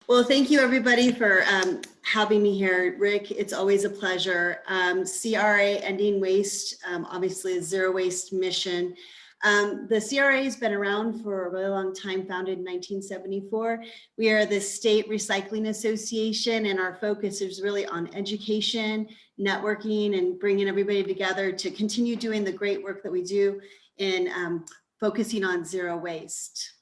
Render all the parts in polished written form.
Well, thank you everybody for having me here. Rick, it's always a pleasure. CRA Ending Waste, obviously a zero waste mission. The CRA has been around for a really long time, founded in 1974. We are the State Recycling Association, and our focus is really on education, networking, and bringing everybody together to continue doing the great work that we do in focusing on zero waste.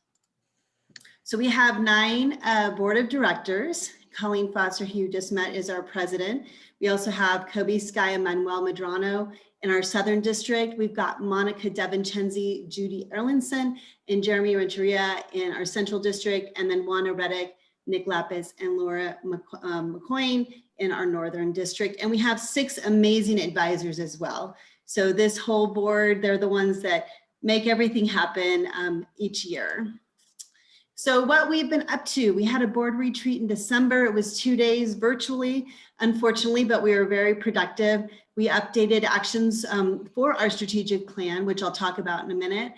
So we have 9 board of directors. Colleen Foster, who you just met, is our president. We also have Kobe Sky and Manuel Medrano in our Southern District. We've got Monica Devinchenzi, Judy Erlinson, and Jeremy Renteria in our Central District, and then Juana Reddick, Nick Lapis, and Laura McCoyne in our Northern District. And we have 6 amazing advisors as well. So this whole board, they're the ones that make everything happen each year. So what we've been up to, we had a board retreat in December. It was 2 days virtually, unfortunately, but we were very productive. We updated actions for our strategic plan, which I'll talk about in a minute.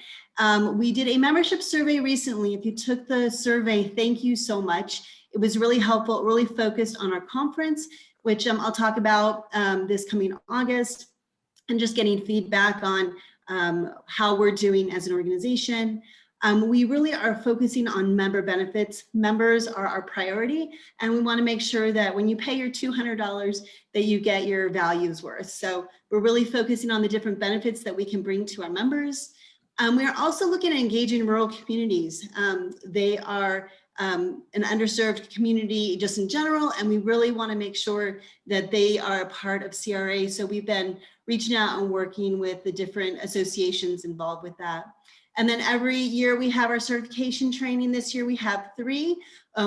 We did a membership survey recently. If you took the survey, thank you so much. It was really helpful, really focused on our conference, which I'll talk about this coming August, and just getting feedback on how we're doing as an organization. We really are focusing on member benefits. Members are our priority, and we want to make sure that when you pay your $200 that you get your value's worth. So we're really focusing on the different benefits that we can bring to our members. We are also looking at engaging rural communities. They are an underserved community just in general, and we really want to make sure that they are a part of CRA. So we've been reaching out and working with the different associations involved with that. And then every year we have our certification training. This year we have 3.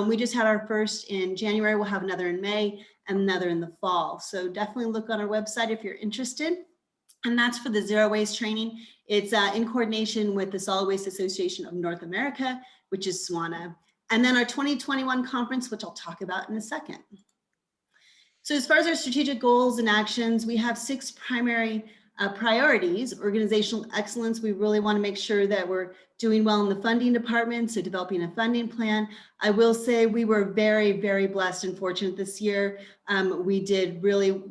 We just had our first in January. We'll have another in May and another in the fall. So definitely look on our website if you're interested. And that's for the zero waste training. It's in coordination with the Solid Waste Association of North America, which is SWANA. And then our 2021 conference, which I'll talk about in a second. So as far as our strategic goals and actions, we have 6 primary priorities. Organizational excellence, we really want to make sure that we're doing well in the funding department, so developing a funding plan. I will say we were very, very blessed and fortunate this year. We did really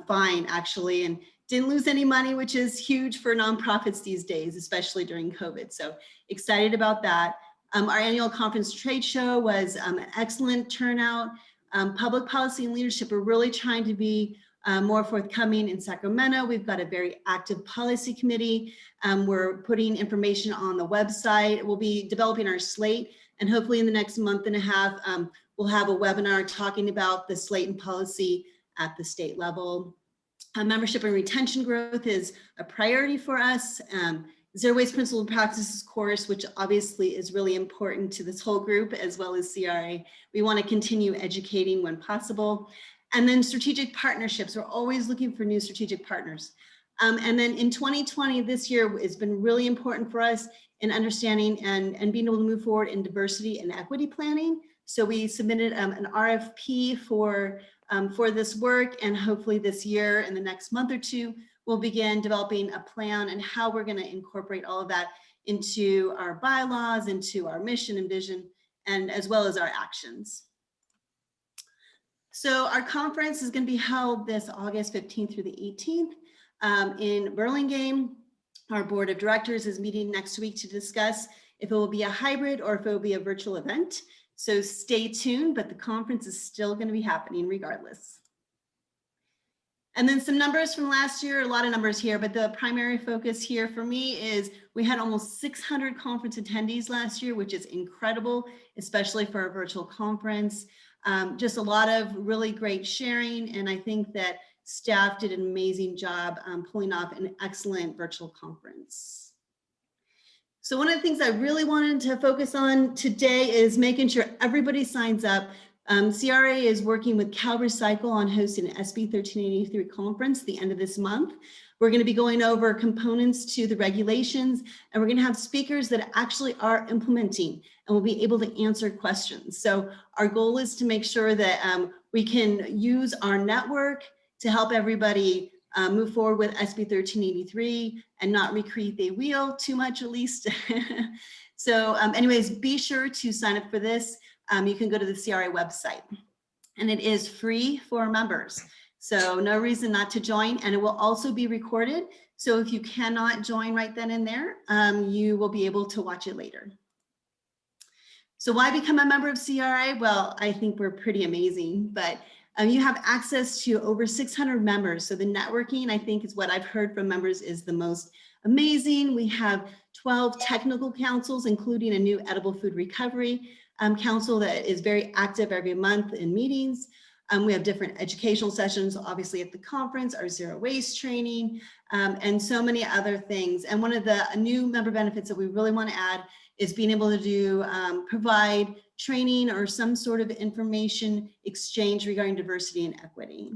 fine, actually, and didn't lose any money, which is huge for nonprofits these days, especially during COVID. So excited about that. Our annual conference trade show was an excellent turnout. Public policy and leadership are really trying to be more forthcoming in Sacramento. We've got a very active policy committee. We're putting information on the website. We'll be developing our slate, and hopefully in the next month and a half, we'll have a webinar talking about the slate and policy at the state level. Membership and retention growth is a priority for us. Zero Waste Principles and Practices course, which obviously is really important to this whole group as well as CRA. We want to continue educating when possible. And then strategic partnerships, we're always looking for new strategic partners. And then in 2020, this year, it's been really important for us in understanding and being able to move forward in diversity and equity planning. So we submitted an RFP for this work, and hopefully this year, in the next month or 2, we'll begin developing a plan and how we're going to incorporate all of that into our bylaws, into our mission and vision, and as well as our actions. So our conference is going to be held this August 15th through the 18th in Burlingame. Our board of directors is meeting next week to discuss if it will be a hybrid or if it will be a virtual event. So stay tuned, but the conference is still going to be happening regardless. And then some numbers from last year, a lot of numbers here, but the primary focus here for me is we had almost 600 conference attendees last year, which is incredible, especially for a virtual conference. Just a lot of really great sharing, and I think that staff did an amazing job pulling off an excellent virtual conference. So one of the things I really wanted to focus on today is making sure everybody signs up. CRA is working with Cal Recycle on hosting an SB 1383 conference at the end of this month. We're going to be going over components to the regulations, and we're going to have speakers that actually are implementing and will be able to answer questions. So our goal is to make sure that we can use our network to help everybody move forward with SB 1383 and not recreate the wheel too much, at least. So anyways, be sure to sign up for this. You can go to the CRA website, and it is free for members. So no reason not to join, and it will also be recorded. So if you cannot join right then and there, you will be able to watch it later. So why become a member of CRA? Well, I think we're pretty amazing, but you have access to over 600 members. So the networking, I think, is what I've heard from members is the most amazing. We have 12 technical councils, including a new edible food recovery council that is very active every month in meetings. We have different educational sessions, obviously at the conference, our zero waste training, and so many other things. And one of the new member benefits that we really want to add is being able to do provide training or some sort of information exchange regarding diversity and equity.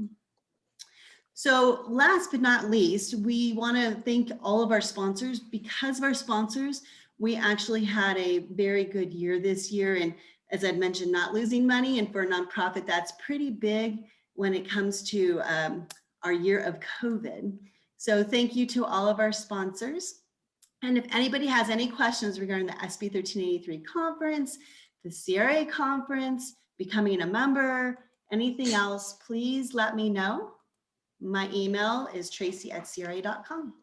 So last but not least, we want to thank all of our sponsors. Because of our sponsors, we actually had a very good year this year. And as I'd mentioned, not losing money. And for a nonprofit, that's pretty big when it comes to our year of COVID. So thank you to all of our sponsors. And if anybody has any questions regarding the SB 1383 conference, the CRA conference, becoming a member, anything else, please let me know. My email is tracie@cra.com.